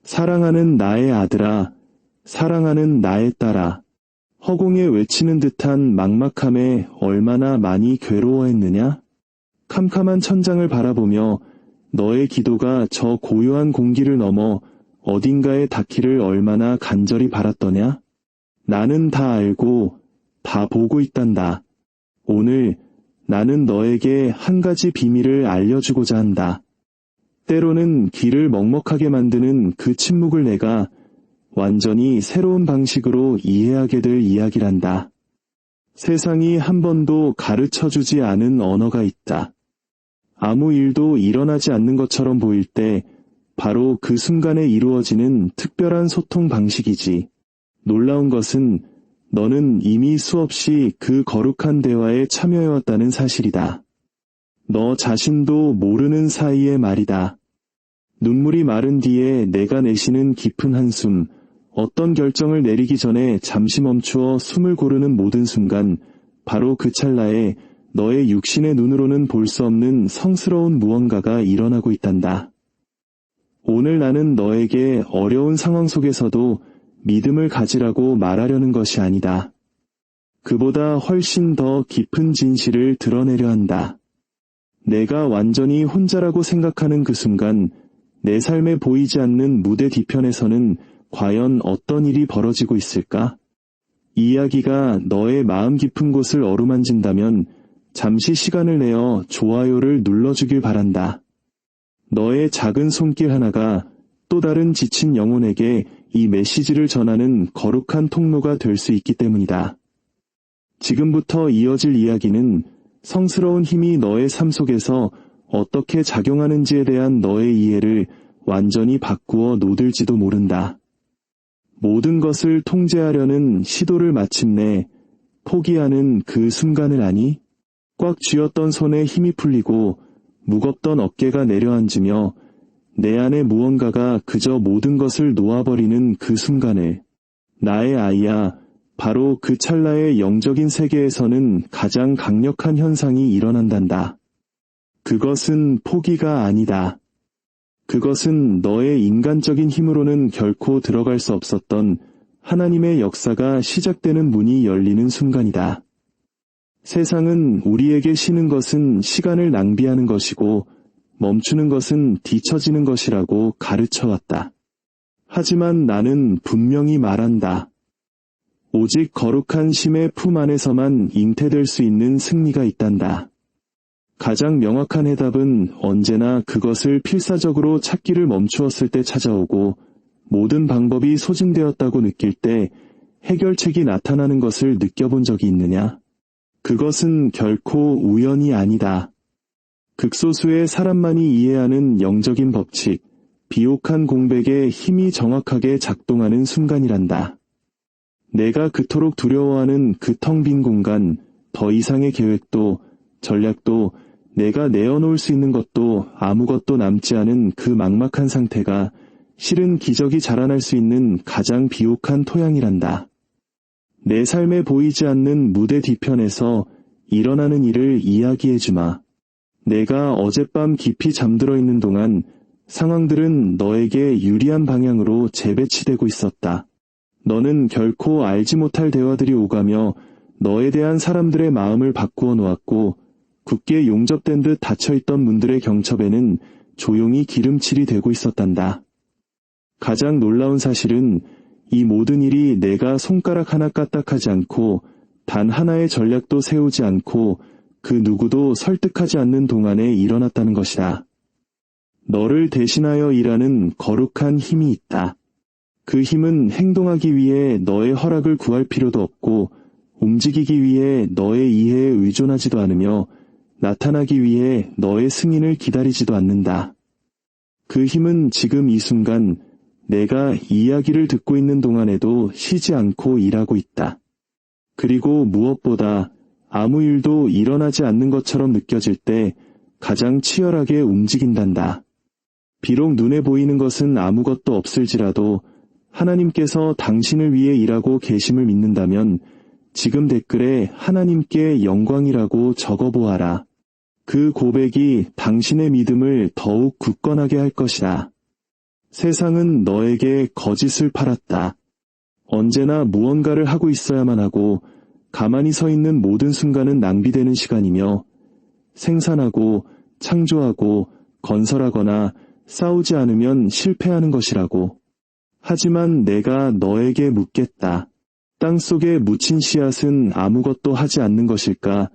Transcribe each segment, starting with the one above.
사랑하는 나의 아들아, 사랑하는 나의 딸아, 허공에 외치는 듯한 막막함에 얼마나 많이 괴로워했느냐? 캄캄한 천장을 바라보며 너의 기도가 저 고요한 공기를 넘어 어딘가에 닿기를 얼마나 간절히 바랐더냐? 나는 다 알고 다 보고 있단다. 오늘 나는 너에게 한 가지 비밀을 알려주고자 한다. 때로는 귀를 먹먹하게 만드는 그 침묵을 내가 완전히 새로운 방식으로 이해하게 될 이야기란다. 세상이 한 번도 가르쳐주지 않은 언어가 있다. 아무 일도 일어나지 않는 것처럼 보일 때 바로 그 순간에 이루어지는 특별한 소통 방식이지. 놀라운 것은 너는 이미 수없이 그 거룩한 대화에 참여해왔다는 사실이다. 너 자신도 모르는 사이의 말이다. 눈물이 마른 뒤에 내가 내쉬는 깊은 한숨, 어떤 결정을 내리기 전에 잠시 멈추어 숨을 고르는 모든 순간, 바로 그 찰나에 너의 육신의 눈으로는 볼 수 없는 성스러운 무언가가 일어나고 있단다. 오늘 나는 너에게 어려운 상황 속에서도 믿음을 가지라고 말하려는 것이 아니다. 그보다 훨씬 더 깊은 진실을 드러내려 한다. 내가 완전히 혼자라고 생각하는 그 순간, 내 삶에 보이지 않는 무대 뒤편에서는 과연 어떤 일이 벌어지고 있을까? 이야기가 너의 마음 깊은 곳을 어루만진다면 잠시 시간을 내어 좋아요를 눌러주길 바란다. 너의 작은 손길 하나가 또 다른 지친 영혼에게 이 메시지를 전하는 거룩한 통로가 될 수 있기 때문이다. 지금부터 이어질 이야기는 성스러운 힘이 너의 삶 속에서 어떻게 작용하는지에 대한 너의 이해를 완전히 바꾸어 놓을지도 모른다. 모든 것을 통제하려는 시도를 마침내 포기하는 그 순간을 아니? 꽉 쥐었던 손에 힘이 풀리고 무겁던 어깨가 내려앉으며 내 안에 무언가가 그저 모든 것을 놓아버리는 그 순간을. 나의 아이야, 바로 그 찰나의 영적인 세계에서는 가장 강력한 현상이 일어난단다. 그것은 포기가 아니다. 그것은 너의 인간적인 힘으로는 결코 들어갈 수 없었던 하나님의 역사가 시작되는 문이 열리는 순간이다. 세상은 우리에게 쉬는 것은 시간을 낭비하는 것이고 멈추는 것은 뒤처지는 것이라고 가르쳐왔다. 하지만 나는 분명히 말한다. 오직 거룩한 심의 품 안에서만 잉태될 수 있는 승리가 있단다. 가장 명확한 해답은 언제나 그것을 필사적으로 찾기를 멈추었을 때 찾아오고 모든 방법이 소진되었다고 느낄 때 해결책이 나타나는 것을 느껴본 적이 있느냐? 그것은 결코 우연이 아니다. 극소수의 사람만이 이해하는 영적인 법칙, 비옥한 공백에 힘이 정확하게 작동하는 순간이란다. 내가 그토록 두려워하는 그 텅 빈 공간, 더 이상의 계획도 전략도 내가 내어놓을 수 있는 것도 아무것도 남지 않은 그 막막한 상태가 실은 기적이 자라날 수 있는 가장 비옥한 토양이란다. 내 삶에 보이지 않는 무대 뒤편에서 일어나는 일을 이야기해주마. 내가 어젯밤 깊이 잠들어 있는 동안 상황들은 너에게 유리한 방향으로 재배치되고 있었다. 너는 결코 알지 못할 대화들이 오가며 너에 대한 사람들의 마음을 바꾸어 놓았고 굳게 용접된 듯 닫혀있던 문들의 경첩에는 조용히 기름칠이 되고 있었단다. 가장 놀라운 사실은 이 모든 일이 내가 손가락 하나 까딱하지 않고 단 하나의 전략도 세우지 않고 그 누구도 설득하지 않는 동안에 일어났다는 것이다. 너를 대신하여 일하는 거룩한 힘이 있다. 그 힘은 행동하기 위해 너의 허락을 구할 필요도 없고 움직이기 위해 너의 이해에 의존하지도 않으며 나타나기 위해 너의 승인을 기다리지도 않는다. 그 힘은 지금 이 순간 내가 이야기를 듣고 있는 동안에도 쉬지 않고 일하고 있다. 그리고 무엇보다 아무 일도 일어나지 않는 것처럼 느껴질 때 가장 치열하게 움직인단다. 비록 눈에 보이는 것은 아무것도 없을지라도 하나님께서 당신을 위해 일하고 계심을 믿는다면 지금 댓글에 하나님께 영광이라고 적어보아라. 그 고백이 당신의 믿음을 더욱 굳건하게 할 것이다. 세상은 너에게 거짓을 팔았다. 언제나 무언가를 하고 있어야만 하고 가만히 서 있는 모든 순간은 낭비되는 시간이며 생산하고 창조하고 건설하거나 싸우지 않으면 실패하는 것이라고. 하지만 내가 너에게 묻겠다. 땅 속에 묻힌 씨앗은 아무것도 하지 않는 것일까?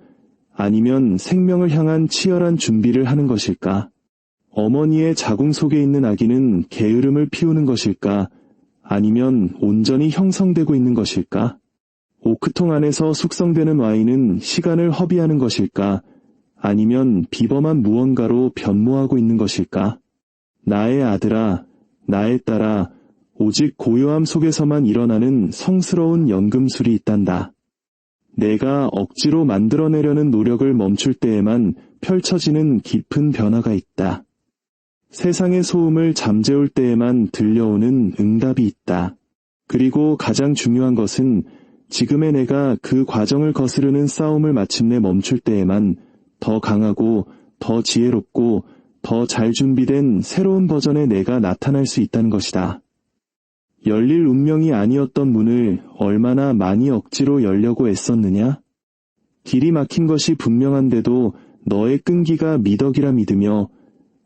아니면 생명을 향한 치열한 준비를 하는 것일까? 어머니의 자궁 속에 있는 아기는 게으름을 피우는 것일까? 아니면 온전히 형성되고 있는 것일까? 오크통 안에서 숙성되는 와인은 시간을 허비하는 것일까? 아니면 비범한 무언가로 변모하고 있는 것일까? 나의 아들아, 나의 딸아, 오직 고요함 속에서만 일어나는 성스러운 연금술이 있단다. 내가 억지로 만들어내려는 노력을 멈출 때에만 펼쳐지는 깊은 변화가 있다. 세상의 소음을 잠재울 때에만 들려오는 응답이 있다. 그리고 가장 중요한 것은 지금의 내가 그 과정을 거스르는 싸움을 마침내 멈출 때에만 더 강하고 더 지혜롭고 더 잘 준비된 새로운 버전의 내가 나타날 수 있다는 것이다. 열릴 운명이 아니었던 문을 얼마나 많이 억지로 열려고 애썼느냐? 길이 막힌 것이 분명한데도 너의 끈기가 미덕이라 믿으며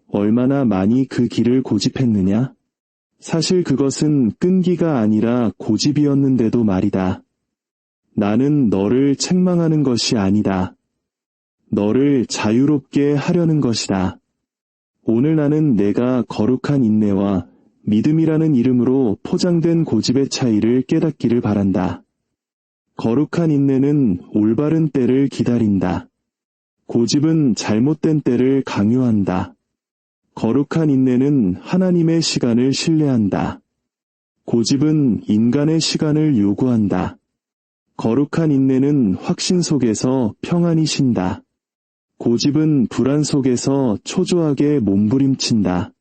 얼마나 많이 그 길을 고집했느냐? 사실 그것은 끈기가 아니라 고집이었는데도 말이다. 나는 너를 책망하는 것이 아니다. 너를 자유롭게 하려는 것이다. 오늘 나는 내가 거룩한 인내와 믿음이라는 이름으로 포장된 고집의 차이를 깨닫기를 바란다. 거룩한 인내는 올바른 때를 기다린다. 고집은 잘못된 때를 강요한다. 거룩한 인내는 하나님의 시간을 신뢰한다. 고집은 인간의 시간을 요구한다. 거룩한 인내는 확신 속에서 평안이 신다. 고집은 불안 속에서 초조하게 몸부림친다.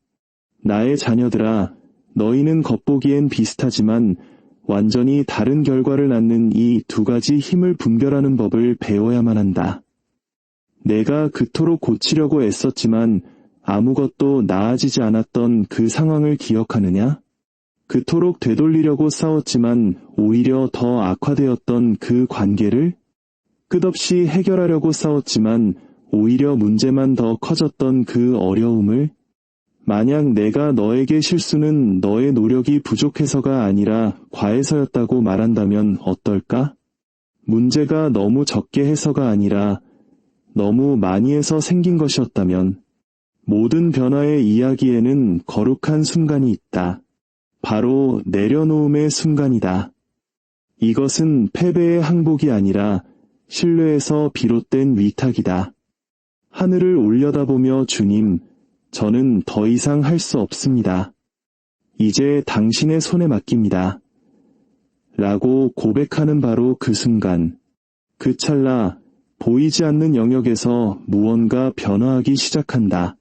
나의 자녀들아, 너희는 겉보기엔 비슷하지만 완전히 다른 결과를 낳는 이 두 가지 힘을 분별하는 법을 배워야만 한다. 내가 그토록 고치려고 애썼지만 아무것도 나아지지 않았던 그 상황을 기억하느냐? 그토록 되돌리려고 싸웠지만 오히려 더 악화되었던 그 관계를? 끝없이 해결하려고 싸웠지만 오히려 문제만 더 커졌던 그 어려움을? 만약 내가 너에게 실수는 너의 노력이 부족해서가 아니라 과해서였다고 말한다면 어떨까? 문제가 너무 적게 해서가 아니라 너무 많이 해서 생긴 것이었다면 모든 변화의 이야기에는 거룩한 순간이 있다. 바로 내려놓음의 순간이다. 이것은 패배의 항복이 아니라 신뢰에서 비롯된 위탁이다. 하늘을 올려다보며 주님, 저는 더 이상 할 수 없습니다. 이제 당신의 손에 맡깁니다. 라고 고백하는 바로 그 순간, 그 찰나 보이지 않는 영역에서 무언가 변화하기 시작한다.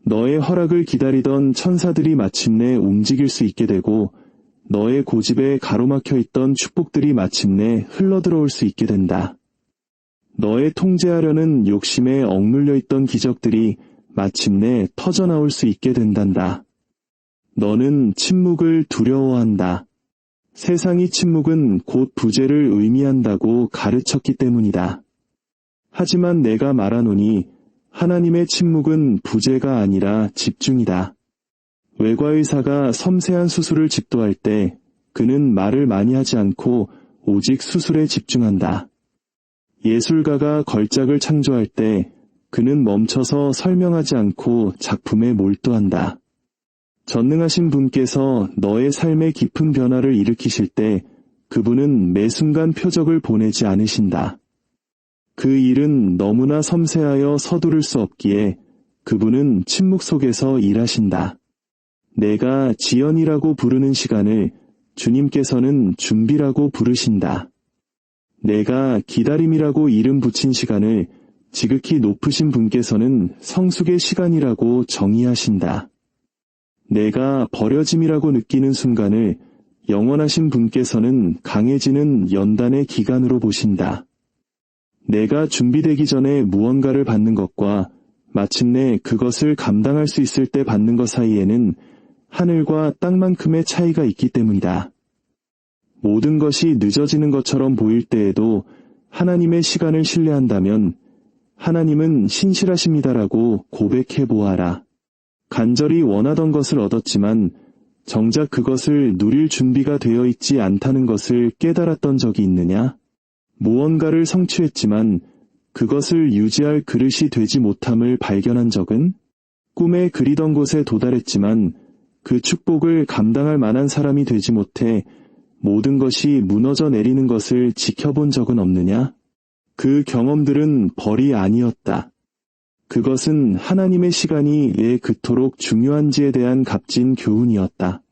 너의 허락을 기다리던 천사들이 마침내 움직일 수 있게 되고 너의 고집에 가로막혀 있던 축복들이 마침내 흘러들어올 수 있게 된다. 너의 통제하려는 욕심에 억눌려 있던 기적들이 마침내 터져나올 수 있게 된단다. 너는 침묵을 두려워한다. 세상이 침묵은 곧 부재를 의미한다고 가르쳤기 때문이다. 하지만 내가 말하노니 하나님의 침묵은 부재가 아니라 집중이다. 외과의사가 섬세한 수술을 집도할 때 그는 말을 많이 하지 않고 오직 수술에 집중한다. 예술가가 걸작을 창조할 때 그는 멈춰서 설명하지 않고 작품에 몰두한다. 전능하신 분께서 너의 삶의 깊은 변화를 일으키실 때 그분은 매 순간 표적을 보내지 않으신다. 그 일은 너무나 섬세하여 서두를 수 없기에 그분은 침묵 속에서 일하신다. 내가 지연이라고 부르는 시간을 주님께서는 준비라고 부르신다. 내가 기다림이라고 이름 붙인 시간을 지극히 높으신 분께서는 성숙의 시간이라고 정의하신다. 내가 버려짐이라고 느끼는 순간을 영원하신 분께서는 강해지는 연단의 기간으로 보신다. 내가 준비되기 전에 무언가를 받는 것과 마침내 그것을 감당할 수 있을 때 받는 것 사이에는 하늘과 땅만큼의 차이가 있기 때문이다. 모든 것이 늦어지는 것처럼 보일 때에도 하나님의 시간을 신뢰한다면 하나님은 신실하십니다라고 고백해 보아라. 간절히 원하던 것을 얻었지만 정작 그것을 누릴 준비가 되어 있지 않다는 것을 깨달았던 적이 있느냐? 무언가를 성취했지만 그것을 유지할 그릇이 되지 못함을 발견한 적은? 꿈에 그리던 곳에 도달했지만 그 축복을 감당할 만한 사람이 되지 못해 모든 것이 무너져 내리는 것을 지켜본 적은 없느냐? 그 경험들은 벌이 아니었다. 그것은 하나님의 시간이 왜 그토록 중요한지에 대한 값진 교훈이었다.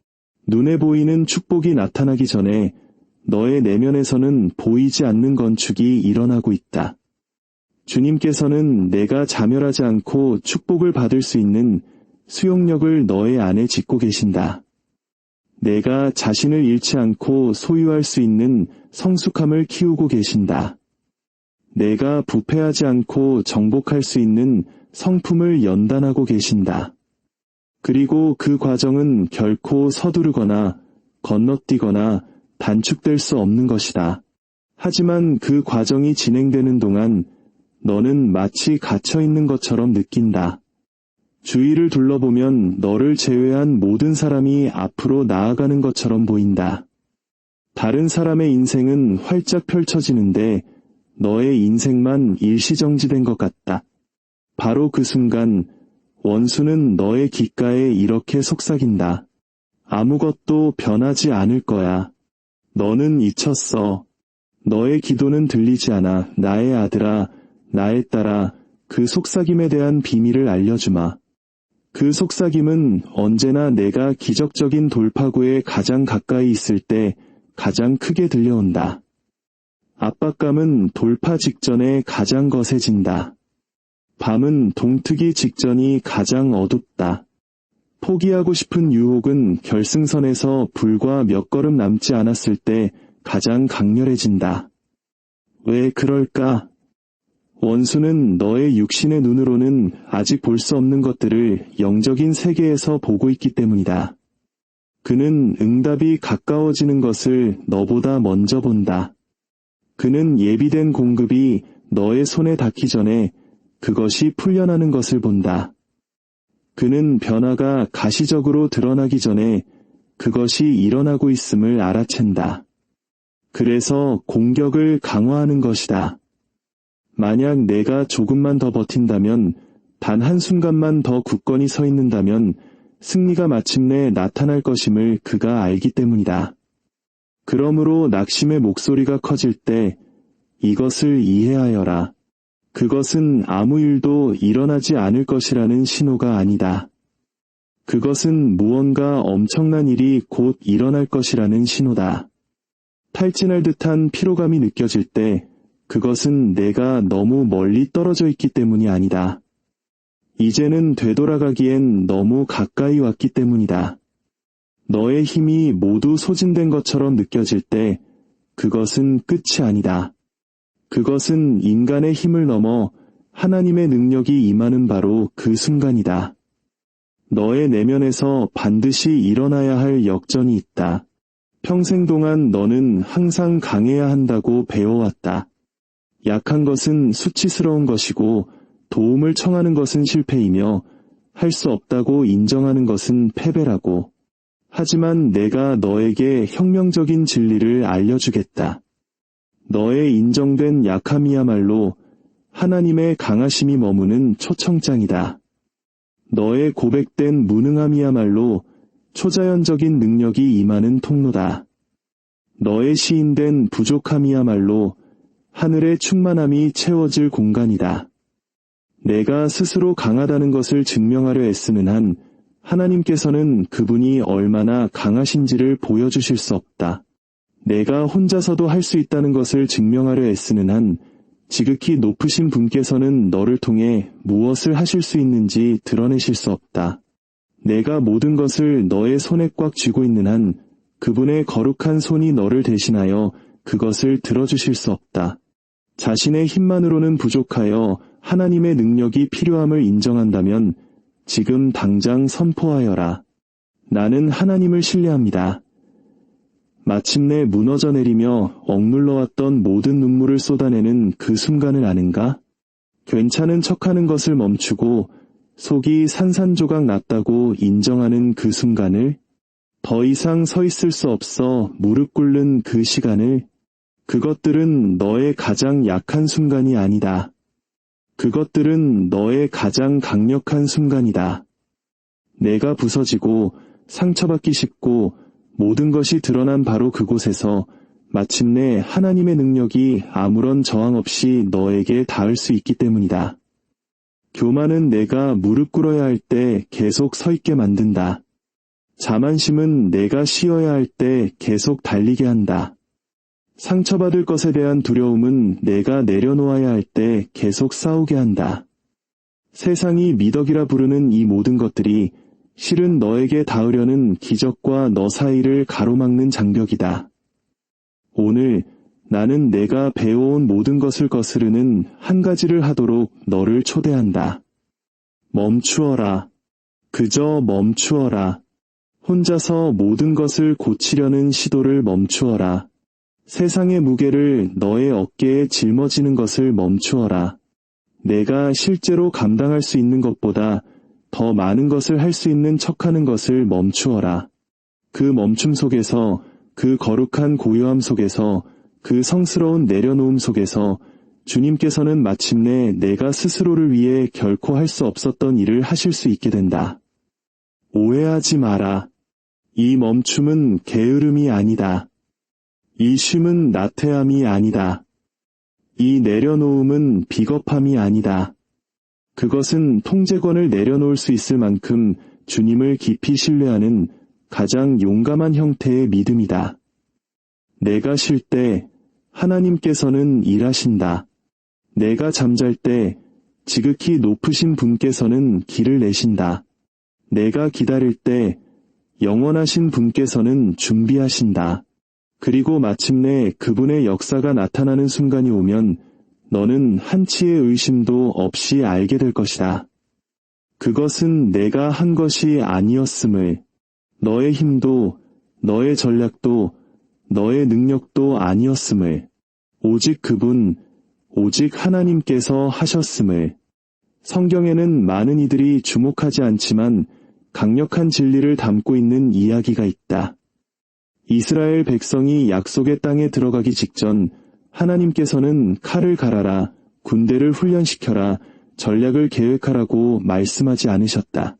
눈에 보이는 축복이 나타나기 전에 너의 내면에서는 보이지 않는 건축이 일어나고 있다. 주님께서는 내가 자멸하지 않고 축복을 받을 수 있는 수용력을 너의 안에 짓고 계신다. 내가 자신을 잃지 않고 소유할 수 있는 성숙함을 키우고 계신다. 내가 부패하지 않고 정복할 수 있는 성품을 연단하고 계신다. 그리고 그 과정은 결코 서두르거나 건너뛰거나 단축될 수 없는 것이다. 하지만 그 과정이 진행되는 동안 너는 마치 갇혀 있는 것처럼 느낀다. 주위를 둘러보면 너를 제외한 모든 사람이 앞으로 나아가는 것처럼 보인다. 다른 사람의 인생은 활짝 펼쳐지는데 너의 인생만 일시정지된 것 같다. 바로 그 순간 원수는 너의 귓가에 이렇게 속삭인다. 아무것도 변하지 않을 거야. 너는 잊혔어. 너의 기도는 들리지 않아. 나의 아들아, 나의 딸아, 그 속삭임에 대한 비밀을 알려주마. 그 속삭임은 언제나 내가 기적적인 돌파구에 가장 가까이 있을 때 가장 크게 들려온다. 압박감은 돌파 직전에 가장 거세진다. 밤은 동트기 직전이 가장 어둡다. 포기하고 싶은 유혹은 결승선에서 불과 몇 걸음 남지 않았을 때 가장 강렬해진다. 왜 그럴까? 원수는 너의 육신의 눈으로는 아직 볼 수 없는 것들을 영적인 세계에서 보고 있기 때문이다. 그는 응답이 가까워지는 것을 너보다 먼저 본다. 그는 예비된 공급이 너의 손에 닿기 전에 그것이 풀려나는 것을 본다. 그는 변화가 가시적으로 드러나기 전에 그것이 일어나고 있음을 알아챈다. 그래서 공격을 강화하는 것이다. 만약 내가 조금만 더 버틴다면, 단 한순간만 더 굳건히 서 있는다면 승리가 마침내 나타날 것임을 그가 알기 때문이다. 그러므로 낙심의 목소리가 커질 때 이것을 이해하여라. 그것은 아무 일도 일어나지 않을 것이라는 신호가 아니다. 그것은 무언가 엄청난 일이 곧 일어날 것이라는 신호다. 탈진할 듯한 피로감이 느껴질 때 그것은 내가 너무 멀리 떨어져 있기 때문이 아니다. 이제는 되돌아가기엔 너무 가까이 왔기 때문이다. 너의 힘이 모두 소진된 것처럼 느껴질 때 그것은 끝이 아니다. 그것은 인간의 힘을 넘어 하나님의 능력이 임하는 바로 그 순간이다. 너의 내면에서 반드시 일어나야 할 역전이 있다. 평생 동안 너는 항상 강해야 한다고 배워왔다. 약한 것은 수치스러운 것이고 도움을 청하는 것은 실패이며 할 수 없다고 인정하는 것은 패배라고. 하지만 내가 너에게 혁명적인 진리를 알려주겠다. 너의 인정된 약함이야말로 하나님의 강하심이 머무는 초청장이다. 너의 고백된 무능함이야말로 초자연적인 능력이 임하는 통로다. 너의 시인된 부족함이야말로 하늘의 충만함이 채워질 공간이다. 내가 스스로 강하다는 것을 증명하려 애쓰는 한 하나님께서는 그분이 얼마나 강하신지를 보여주실 수 없다. 내가 혼자서도 할 수 있다는 것을 증명하려 애쓰는 한 지극히 높으신 분께서는 너를 통해 무엇을 하실 수 있는지 드러내실 수 없다. 내가 모든 것을 너의 손에 꽉 쥐고 있는 한 그분의 거룩한 손이 너를 대신하여 그것을 들어주실 수 없다. 자신의 힘만으로는 부족하여 하나님의 능력이 필요함을 인정한다면 지금 당장 선포하여라. 나는 하나님을 신뢰합니다. 마침내 무너져 내리며 억눌러왔던 모든 눈물을 쏟아내는 그 순간을 아는가? 괜찮은 척하는 것을 멈추고 속이 산산조각 났다고 인정하는 그 순간을, 더 이상 서 있을 수 없어 무릎 꿇는 그 시간을, 그것들은 너의 가장 약한 순간이 아니다. 그것들은 너의 가장 강력한 순간이다. 내가 부서지고 상처받기 쉽고 모든 것이 드러난 바로 그곳에서 마침내 하나님의 능력이 아무런 저항 없이 너에게 닿을 수 있기 때문이다. 교만은 내가 무릎 꿇어야 할 때 계속 서 있게 만든다. 자만심은 내가 쉬어야 할 때 계속 달리게 한다. 상처받을 것에 대한 두려움은 내가 내려놓아야 할 때 계속 싸우게 한다. 세상이 미덕이라 부르는 이 모든 것들이 실은 너에게 닿으려는 기적과 너 사이를 가로막는 장벽이다. 오늘 나는 내가 배워온 모든 것을 거스르는 한 가지를 하도록 너를 초대한다. 멈추어라. 그저 멈추어라. 혼자서 모든 것을 고치려는 시도를 멈추어라. 세상의 무게를 너의 어깨에 짊어지는 것을 멈추어라. 내가 실제로 감당할 수 있는 것보다 더 많은 것을 할 수 있는 척하는 것을 멈추어라. 그 멈춤 속에서, 그 거룩한 고요함 속에서, 그 성스러운 내려놓음 속에서 주님께서는 마침내 내가 스스로를 위해 결코 할 수 없었던 일을 하실 수 있게 된다. 오해하지 마라. 이 멈춤은 게으름이 아니다. 이 쉼은 나태함이 아니다. 이 내려놓음은 비겁함이 아니다. 그것은 통제권을 내려놓을 수 있을 만큼 주님을 깊이 신뢰하는 가장 용감한 형태의 믿음이다. 내가 쉴 때 하나님께서는 일하신다. 내가 잠잘 때 지극히 높으신 분께서는 길을 내신다. 내가 기다릴 때 영원하신 분께서는 준비하신다. 그리고 마침내 그분의 역사가 나타나는 순간이 오면 너는 한치의 의심도 없이 알게 될 것이다. 그것은 내가 한 것이 아니었음을, 너의 힘도, 너의 전략도, 너의 능력도 아니었음을, 오직 그분, 오직 하나님께서 하셨음을. 성경에는 많은 이들이 주목하지 않지만 강력한 진리를 담고 있는 이야기가 있다. 이스라엘 백성이 약속의 땅에 들어가기 직전 하나님께서는 칼을 갈아라, 군대를 훈련시켜라, 전략을 계획하라고 말씀하지 않으셨다.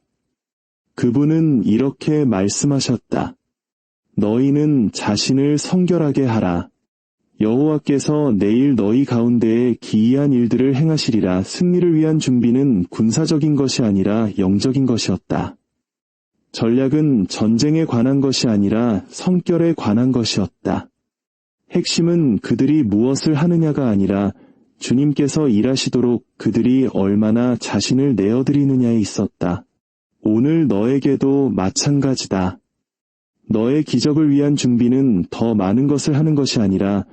그분은 이렇게 말씀하셨다. 너희는 자신을 성결하게 하라. 여호와께서 내일 너희 가운데에 기이한 일들을 행하시리라. 승리를 위한 준비는 군사적인 것이 아니라 영적인 것이었다. 전략은 전쟁에 관한 것이 아니라 성결에 관한 것이었다. 핵심은 그들이 무엇을 하느냐가 아니라 주님께서 일하시도록 그들이 얼마나 자신을 내어드리느냐에 있었다. 오늘 너에게도 마찬가지다. 너의 기적을 위한 준비는 더 많은 것을 하는 것이 아니라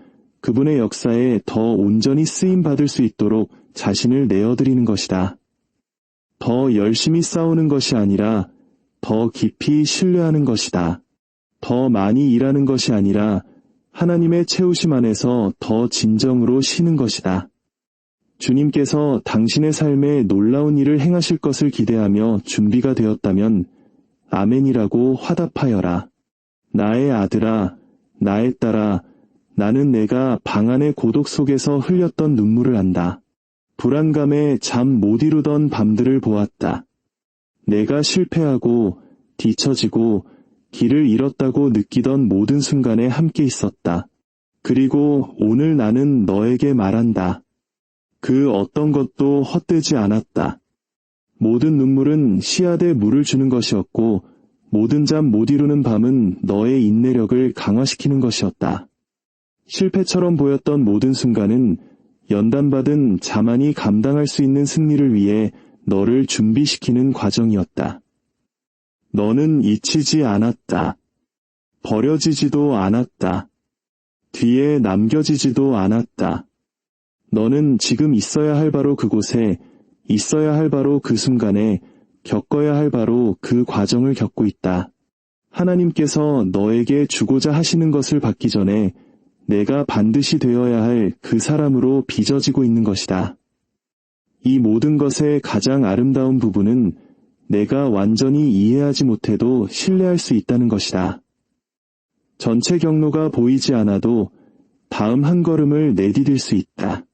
그분의 역사에 더 온전히 쓰임받을 수 있도록 자신을 내어드리는 것이다. 더 열심히 싸우는 것이 아니라 더 깊이 신뢰하는 것이다. 더 많이 일하는 것이 아니라 하나님의 채우심 안에서 더 진정으로 쉬는 것이다. 주님께서 당신의 삶에 놀라운 일을 행하실 것을 기대하며 준비가 되었다면 아멘이라고 화답하여라. 나의 아들아, 나의 딸아, 나는 내가 방 안의 고독 속에서 흘렸던 눈물을 안다. 불안감에 잠 못 이루던 밤들을 보았다. 내가 실패하고 뒤처지고 길을 잃었다고 느끼던 모든 순간에 함께 있었다. 그리고 오늘 나는 너에게 말한다. 그 어떤 것도 헛되지 않았다. 모든 눈물은 씨앗에 물을 주는 것이었고 모든 잠 못 이루는 밤은 너의 인내력을 강화시키는 것이었다. 실패처럼 보였던 모든 순간은 연단받은 자만이 감당할 수 있는 승리를 위해 너를 준비시키는 과정이었다. 너는 잊히지 않았다. 버려지지도 않았다. 뒤에 남겨지지도 않았다. 너는 지금 있어야 할 바로 그곳에, 있어야 할 바로 그 순간에, 겪어야 할 바로 그 과정을 겪고 있다. 하나님께서 너에게 주고자 하시는 것을 받기 전에 내가 반드시 되어야 할 그 사람으로 빚어지고 있는 것이다. 이 모든 것의 가장 아름다운 부분은 내가 완전히 이해하지 못해도 신뢰할 수 있다는 것이다. 전체 경로가 보이지 않아도 다음 한 걸음을 내디딜 수 있다.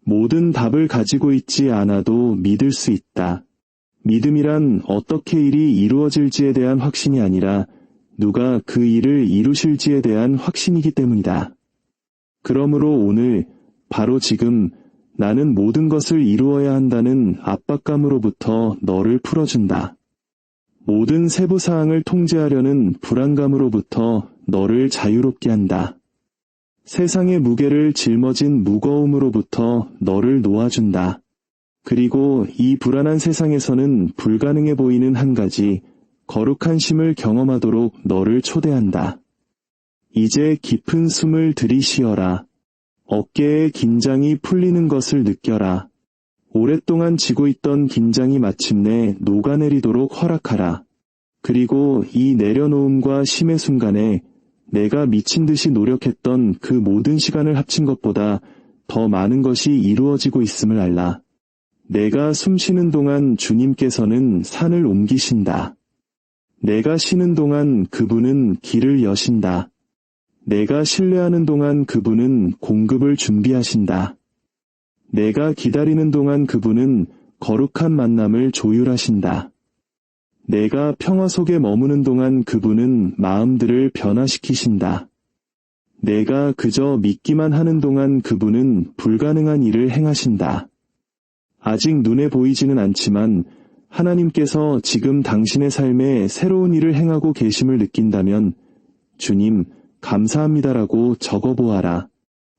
모든 답을 가지고 있지 않아도 믿을 수 있다. 믿음이란 어떻게 일이 이루어질지에 대한 확신이 아니라 누가 그 일을 이루실지에 대한 확신이기 때문이다. 그러므로 오늘, 바로 지금 나는 모든 것을 이루어야 한다는 압박감으로부터 너를 풀어준다. 모든 세부사항을 통제하려는 불안감으로부터 너를 자유롭게 한다. 세상의 무게를 짊어진 무거움으로부터 너를 놓아준다. 그리고 이 불안한 세상에서는 불가능해 보이는 한 가지, 거룩한 쉼을 경험하도록 너를 초대한다. 이제 깊은 숨을 들이쉬어라. 어깨의 긴장이 풀리는 것을 느껴라. 오랫동안 지고 있던 긴장이 마침내 녹아내리도록 허락하라. 그리고 이 내려놓음과 쉼의 순간에 내가 미친 듯이 노력했던 그 모든 시간을 합친 것보다 더 많은 것이 이루어지고 있음을 알라. 내가 숨 쉬는 동안 주님께서는 산을 옮기신다. 내가 쉬는 동안 그분은 길을 여신다. 내가 신뢰하는 동안 그분은 공급을 준비하신다. 내가 기다리는 동안 그분은 거룩한 만남을 조율하신다. 내가 평화 속에 머무는 동안 그분은 마음들을 변화시키신다. 내가 그저 믿기만 하는 동안 그분은 불가능한 일을 행하신다. 아직 눈에 보이지는 않지만 하나님께서 지금 당신의 삶에 새로운 일을 행하고 계심을 느낀다면 주님, 감사합니다라고 적어보아라.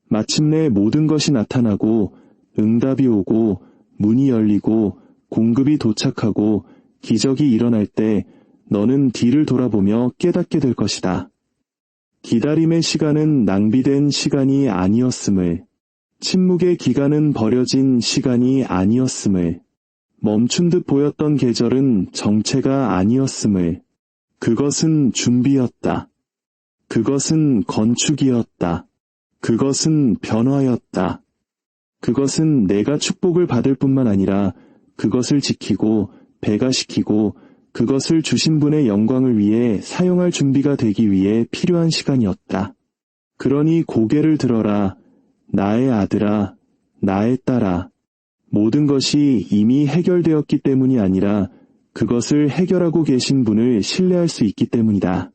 마침내 모든 것이 나타나고 응답이 오고 문이 열리고 공급이 도착하고 기적이 일어날 때 너는 뒤를 돌아보며 깨닫게 될 것이다. 기다림의 시간은 낭비된 시간이 아니었음을, 침묵의 기간은 버려진 시간이 아니었음을, 멈춘 듯 보였던 계절은 정체가 아니었음을, 그것은 준비였다. 그것은 건축이었다. 그것은 변화였다. 그것은 내가 축복을 받을 뿐만 아니라 그것을 지키고 배가시키고 그것을 주신 분의 영광을 위해 사용할 준비가 되기 위해 필요한 시간이었다. 그러니 고개를 들어라. 나의 아들아, 나의 딸아. 모든 것이 이미 해결되었기 때문이 아니라 그것을 해결하고 계신 분을 신뢰할 수 있기 때문이다.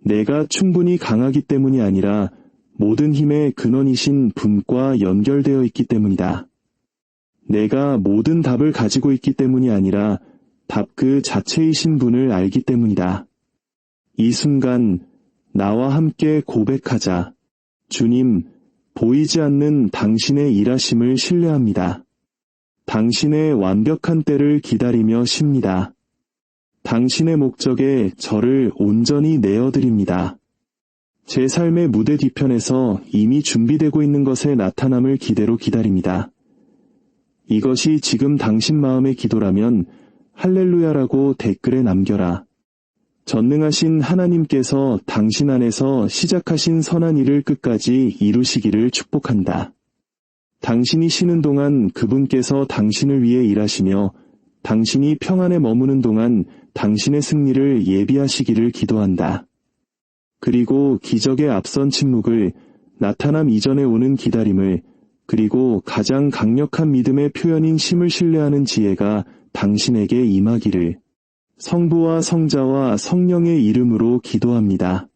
내가 충분히 강하기 때문이 아니라 모든 힘의 근원이신 분과 연결되어 있기 때문이다. 내가 모든 답을 가지고 있기 때문이 아니라 답 그 자체이신 분을 알기 때문이다. 이 순간 나와 함께 고백하자. 주님, 보이지 않는 당신의 일하심을 신뢰합니다. 당신의 완벽한 때를 기다리며 쉽니다. 당신의 목적에 저를 온전히 내어드립니다. 제 삶의 무대 뒤편에서 이미 준비되고 있는 것의 나타남을 기대로 기다립니다. 이것이 지금 당신 마음의 기도라면 할렐루야라고 댓글에 남겨라. 전능하신 하나님께서 당신 안에서 시작하신 선한 일을 끝까지 이루시기를 축복한다. 당신이 쉬는 동안 그분께서 당신을 위해 일하시며 당신이 평안에 머무는 동안 당신의 승리를 예비하시기를 기도한다. 그리고 기적의 앞선 침묵을, 나타남 이전에 오는 기다림을, 그리고 가장 강력한 믿음의 표현인 쉼을 신뢰하는 지혜가 당신에게 임하기를 성부와 성자와 성령의 이름으로 기도합니다.